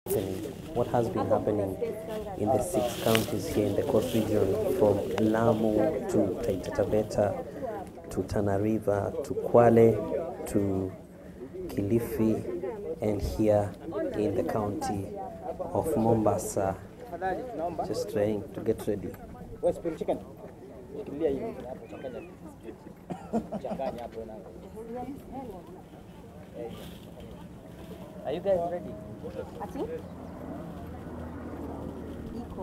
what has been happening in the 6 counties here in the Coast Region, from Lamu to Taita Taveta to Tana River to Kwale to Kilifi, and here in the county of Mombasa. Just trying to get ready. Are you guys ready?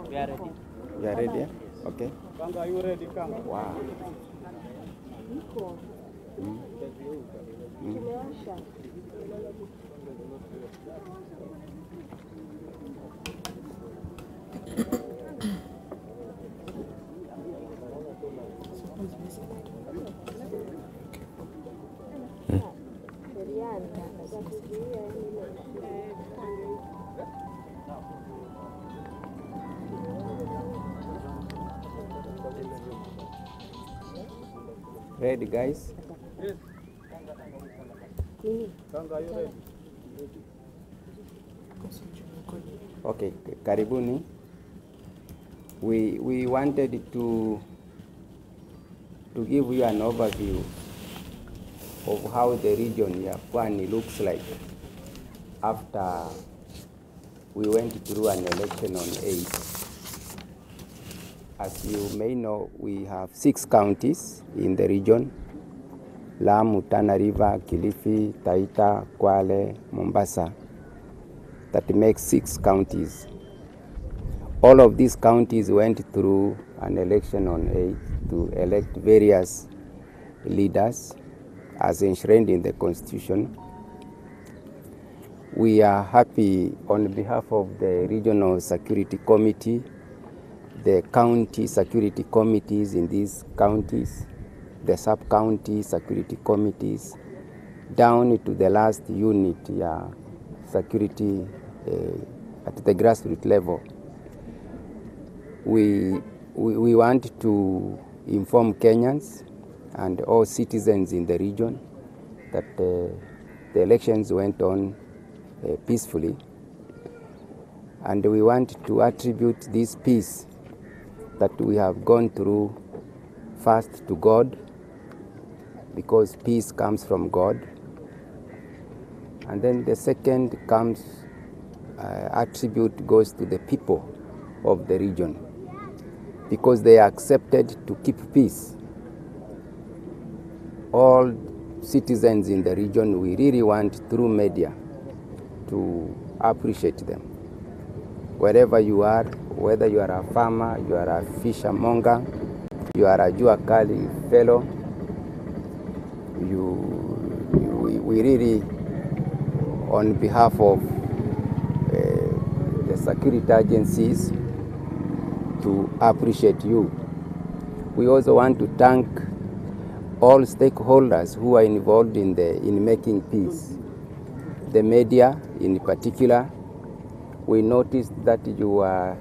We are ready. You are ready? Okay. Kanga, are you ready? Kanga. Wow. Ready, guys? Yes. Kanga, are you ready? Okay, karibuni. We wanted to give you an overview of how the region ya Pwani looks like after we went through an election on 8. As you may know, we have 6 counties in the region: Lamu, Tana River, Kilifi, Taita, Kwale, Mombasa. That makes 6 counties. All of these counties went through an election on 8 to elect various leaders as enshrined in the Constitution. We are happy on behalf of the Regional Security Committee, the county security committees in these counties, the sub-county security committees, down to the last unit, security at the grassroots level. We want to inform Kenyans and all citizens in the region that the elections went on peacefully, and we want to attribute this peace that we have gone through first to God, because peace comes from God, and then the second attribute goes to the people of the region, because they accepted to keep peace. All citizens in the region, we really want through media to appreciate them. Wherever you are, whether you are a farmer, you are a fishermonger, you are a Jua Kali fellow, we really, on behalf of the security agencies, to appreciate you. We also want to thank all stakeholders who are involved in making peace. The media in particular. We noticed that you are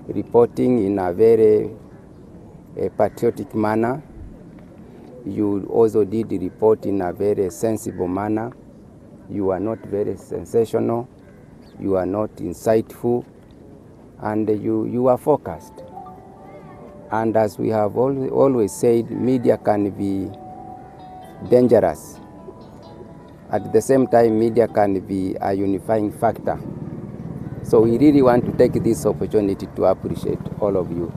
reporting in a very patriotic manner. You also did report in a very sensible manner. You are not very sensational. You are not insightful. And you are focused. And as we have always said, media can be dangerous. At the same time, media can be a unifying factor. So we really want to take this opportunity to appreciate all of you.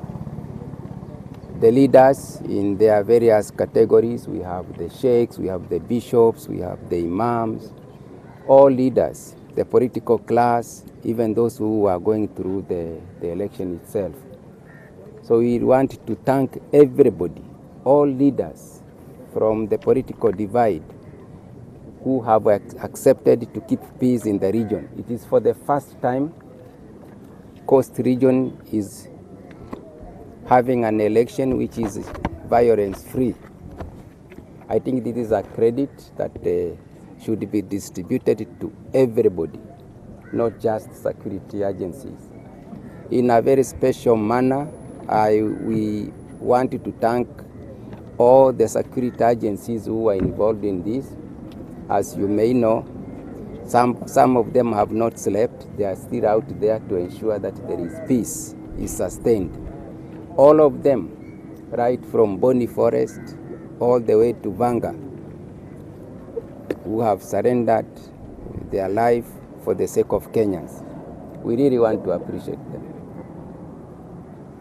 The leaders in their various categories. We have the sheikhs, we have the bishops, we have the imams, all leaders, the political class, even those who are going through the election itself. So we want to thank everybody, all leaders from the political divide, who have accepted to keep peace in the region. It is for the first time Coast region is having an election which is violence-free. I think this is a credit that should be distributed to everybody, not just security agencies. In a very special manner, we want to thank all the security agencies who are involved in this. As you may know, Some of them have not slept. They are still out there to ensure that there is peace, is sustained. All of them, right from Boni Forest all the way to Vanga, who have surrendered their life for the sake of Kenyans. We really want to appreciate them.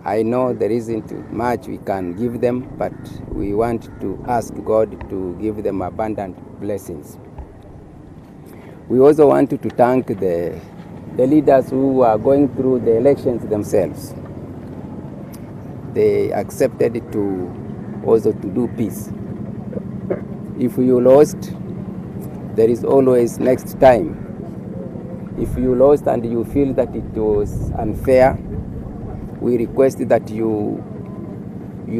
I know there isn't much we can give them, but we want to ask God to give them abundant blessings. We also want to thank the leaders who are going through the elections themselves. They accepted to also to do peace. If you lost, there is always next time. If you lost and you feel that it was unfair, we request that you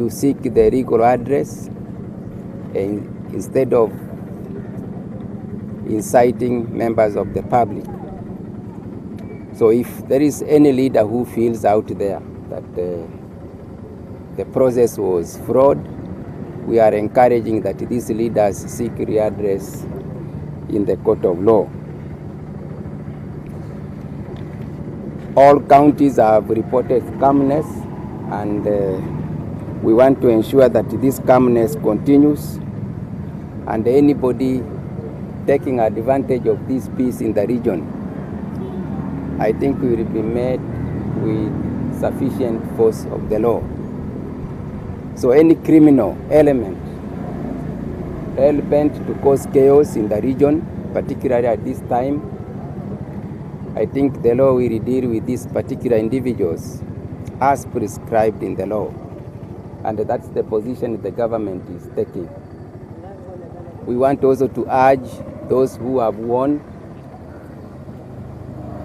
seek the legal redress instead of inciting members of the public. So if there is any leader who feels out there that the process was fraud, we are encouraging that these leaders seek redress in the court of law. All counties have reported calmness, and we want to ensure that this calmness continues, and anybody taking advantage of this peace in the region, I think we will be met with sufficient force of the law. So any criminal element hell-bent to cause chaos in the region, particularly at this time, I think the law will deal with these particular individuals as prescribed in the law. And that's the position the government is taking. We want also to urge those who have won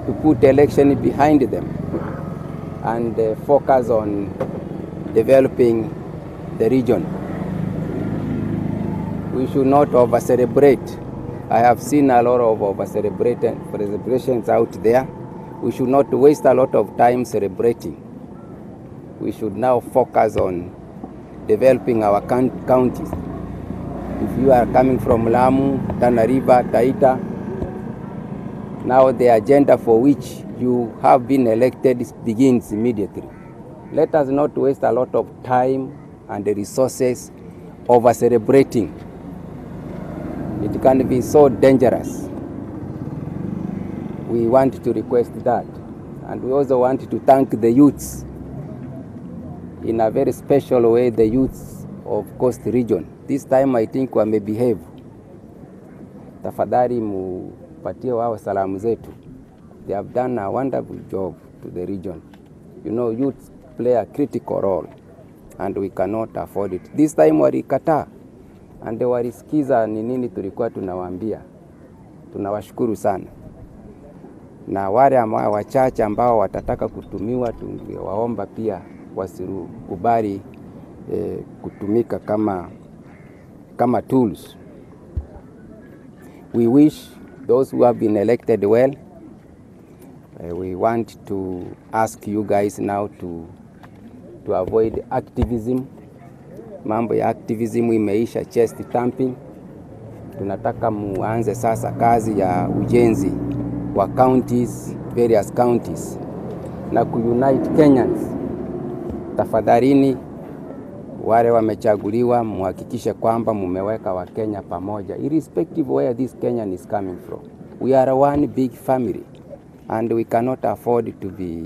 to put election behind them and focus on developing the region. We should not over-celebrate. I have seen a lot of over-celebrations out there. We should not waste a lot of time celebrating. We should now focus on developing our counties. If you are coming from Lamu, Tana River, Taita, now the agenda for which you have been elected begins immediately. Let us not waste a lot of time and the resources over celebrating. It can be so dangerous. We want to request that. And we also want to thank the youths in a very special way, the youths of Coast Region. This time I think wamebehave. Tafadhali mupatie wao salamu zetu. They have done a wonderful job to the region. You know, youths play a critical role and we cannot afford it. This time walikataa and walisikiza ni nini tulikuwa tunawaambia. Tunawashukuru sana. Na wale ambao wachache ambao watataka kutumiwa, tungewaomba pia wasikubali kutumika kama tools. We wish those who have been elected well. We want to ask you guys now to avoid activism. Mambo ya activism imeisha, chest thumping. Tunataka muanze sasa kazi ya ujenzi wa counties, various counties, na kuunite Kenyans. Tafadhalini wale wamechaguliwa muhakikishe kwamba mumeweka wa Kenya pamoja, irrespective where this Kenyan is coming from. We are one big family and we cannot afford to be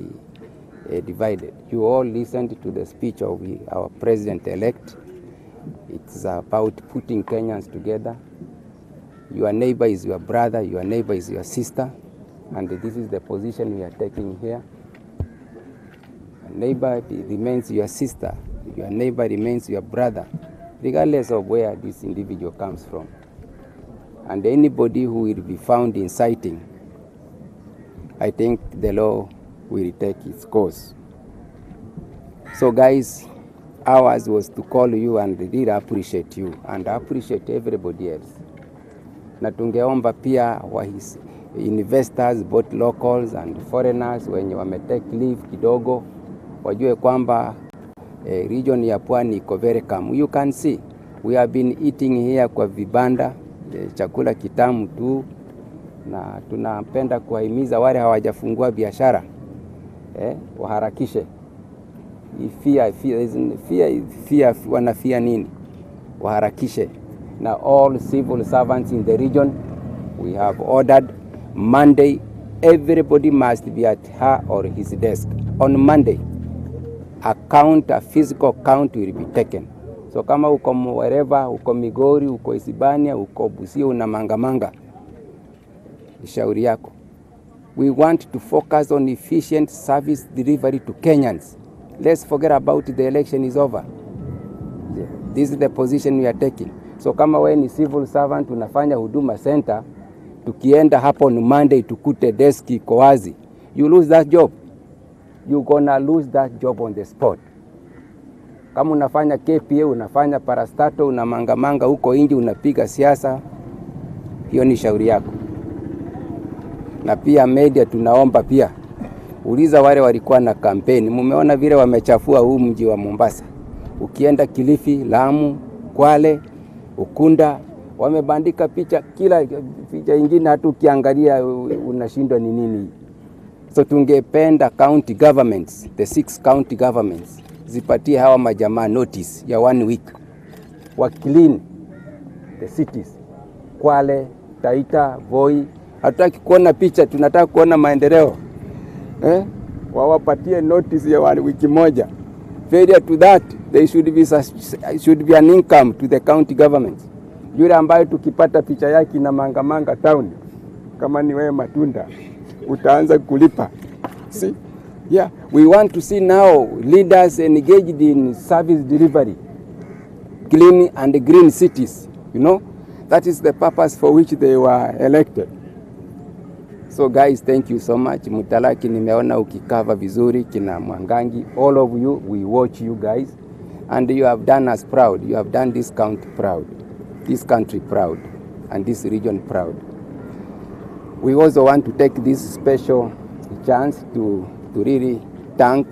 divided. You all listened to the speech of our president-elect. It's about putting Kenyans together. Your neighbor is your brother, your neighbor is your sister, and this is the position we are taking here. Your neighbor remains your sister, your neighbor remains your brother, regardless of where this individual comes from. And anybody who will be found inciting, I think the law will take its course. So guys, ours was to call you and really appreciate you and appreciate everybody else. Na tungeomba pia investors, both locals and foreigners, wenye wametake leave kidogo, wajue kwamba region ya Pwani iko very calm. You can see, we have been eating here kwa vibanda, chakula kitamu tu, na tunapenda kuwahimiza wale hawajafungua biashara waharakishe. Fear wanafia nini? Waharakishe. Na all civil servants in the region, we have ordered Monday, everybody must be at her or his desk. On Monday, a physical count will be taken. So kama uko wherever, uko Migori, uko Isibania, uko Busia, una Mangamanga, shauri yako. We want to focus on efficient service delivery to Kenyans. Let's forget about the election is over. This is the position we are taking. So kama we ni civil servant unafanya Huduma Center, tukienda hapo on Monday tukute desk iko wazi, you lose that job. You're gonna lose that job on the spot. Kama unafanya KPA, unafanya parastato, unamangamanga huko inji, unapiga siasa, hiyo ni shauri yako. Na pia media tunaomba pia, uliza wale walikuwa na kampeni, mumeona vile wamechafua huu mji wa Mombasa. Ukienda Kilifi, Lamu, Kwale, Ukunda, wamebandika picha, kila picha ingine hata ukiangalia unashindwa ni nini. So tungependa county governments, the 6 county governments, zipatie hawa majamaa notice ya 1 week. Wa clean the cities. Kwale, Taita, Voi. Hatutaki kuona picha, tunataka kuona maendeleo. Wawapatie notice ya wiki moja. Failure to that, there should be an income to the county governments. Yule ambaye tukipata picha yake na Mangamanga town, kama ni wewe Matunda, utaanza kulipa. See? Yeah, we want to see now leaders engaged in service delivery, clean and green cities, you know. That is the purpose for which they were elected. So guys, thank you so much. Mutalaki nimeona ukikava vizuri, kina Mwangangi, all of you, we watch you guys. And you have done us proud. You have done this county proud, this country proud, and this region proud. We also want to take this special chance to really thank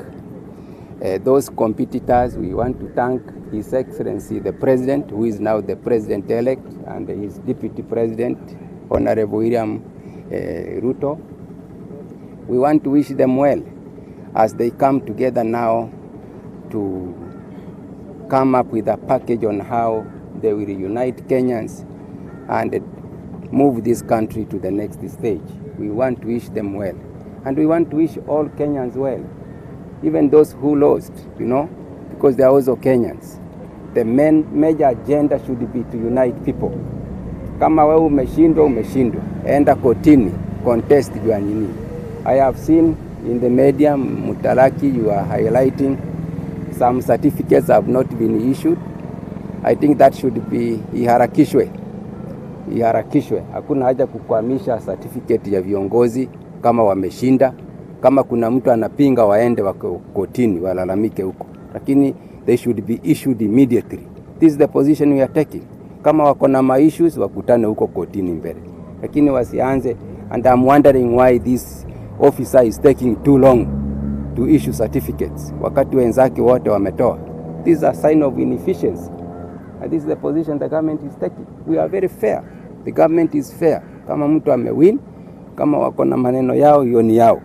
those competitors. We want to thank His Excellency the President, who is now the President-elect, and his Deputy President, Honorable William Ruto. We want to wish them well as they come together now to come up with a package on how they will unite Kenyans and move this country to the next stage. We want to wish them well. And we want to wish all Kenyans well, even those who lost, you know, because they are also Kenyans. The major agenda should be to unite people. Kama wewe umeshindwa, enda kotini, contest jua nini. I have seen in the media, Mutalaki, you are highlighting some certificates have not been issued. I think that should be iharakishwe. Hakuna haja kukwamisha certificate ya viongozi kama wameshinda. Kama kuna mtu anapinga, waende kotini, walalamike huko. Lakini they should be issued immediately. This is the position we are taking. Kama wako na issues, wakutane huko kotini mbele. Lakini wasianze, and I'm wondering why this officer is taking too long to issue certificates wakati wenzake wote wametoa. This is a sign of inefficiency. And this is the position the government is taking. We are very fair. The government is fair. Kama mtu amewin, kama wako na maneno yao, hiyo ni yao.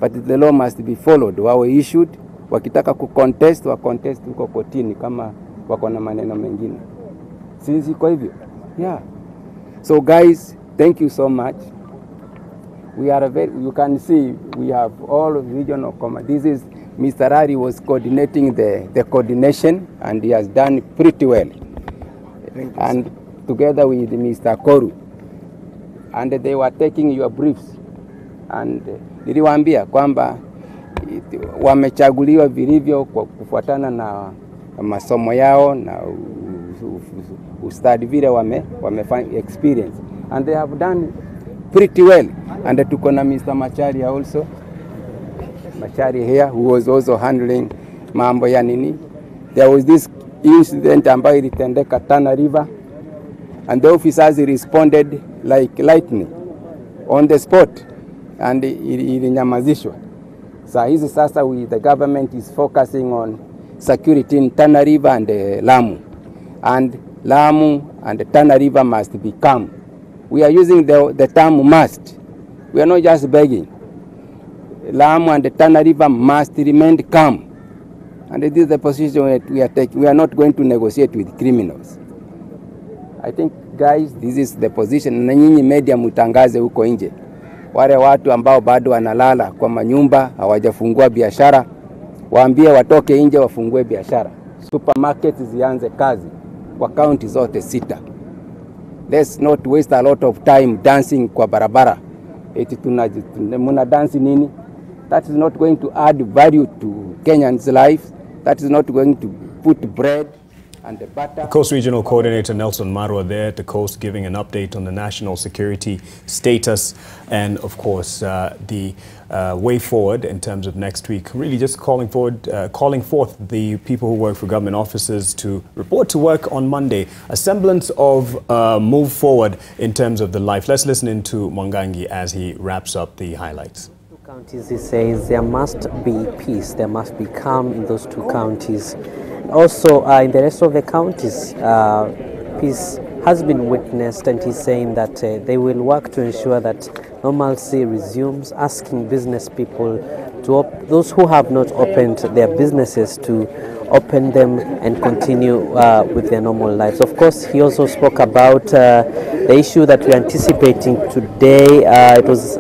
But the law must be followed. Wawe issued, wakitaka kucontest, wacontest huko kotini kama wako na maneno mengine. Sisi kwa hivyo. Yeah. So guys, thank you so much. We are you can see we have all regional command. This is Mr. Ari was coordinating the coordination, and he has done pretty well. And together with Mr. Koru, and they were taking your briefs, and niliwaambia kwamba wamechaguliwa vilivyo kwa kufuatana na masomo yao na ustadi vile wamefanya experience, and they have done pretty well. And tuko na Mr. Machari also, Machari here, who was also handling mambo ya nini. There was this incident ambayo ilitendeka Tana River, and the officers responded like lightning on the spot, and ilinyamazishwa. So hizi sasa the government is focusing on security in Tana River and Lamu. And Lamu and Tana River must be calm. We are using the term must. We are not just begging. Lamu and the Tana River must remain calm. And this is the position we are taking. We are not going to negotiate with criminals. I think, guys, this is the position. Na nyinyi media mutangaze huko nje. Wale watu ambao bado wanalala kwa manyumba, hawajafungua biashara, waambie watoke nje wafungue biashara. Supermarkets zianze kazi kwa county zote 6. Let's not waste a lot of time dancing kwa barabara. Eti muna dance nini? That is not going to add value to Kenyans' life. That is not going to put bread and the butter. The Coast Regional Coordinator Nelson Marwa there at the coast, giving an update on the national security status and, of course, the way forward in terms of next week. Really just calling forth the people who work for government offices to report to work on Monday. A semblance of move forward in terms of the life. Let's listen in to Mwangangi as he wraps up the highlights. Counties, he says there must be peace, there must be calm in those 2 counties. Also, in the rest of the counties, peace has been witnessed, and he's saying that they will work to ensure that normalcy resumes, asking business people, those who have not opened their businesses, to open them and continue with their normal lives. Of course, he also spoke about the issue that we're anticipating today.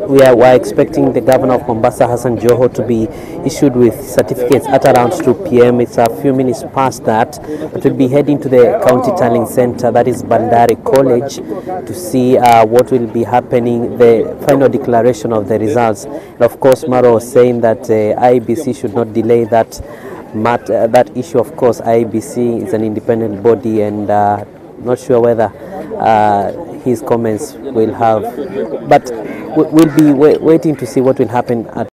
We are expecting the governor of Mombasa, Hassan Joho, to be issued with certificates at around 2 p.m. It's a few minutes past that, but we'll be heading to the county tallying center, that is Bandari College, to see what will be happening, the final declaration of the results. And of course, Maro was saying that IEBC should not delay that issue. Of course, IEBC is an independent body, and not sure whether his comments will have, but we'll be waiting to see what will happen at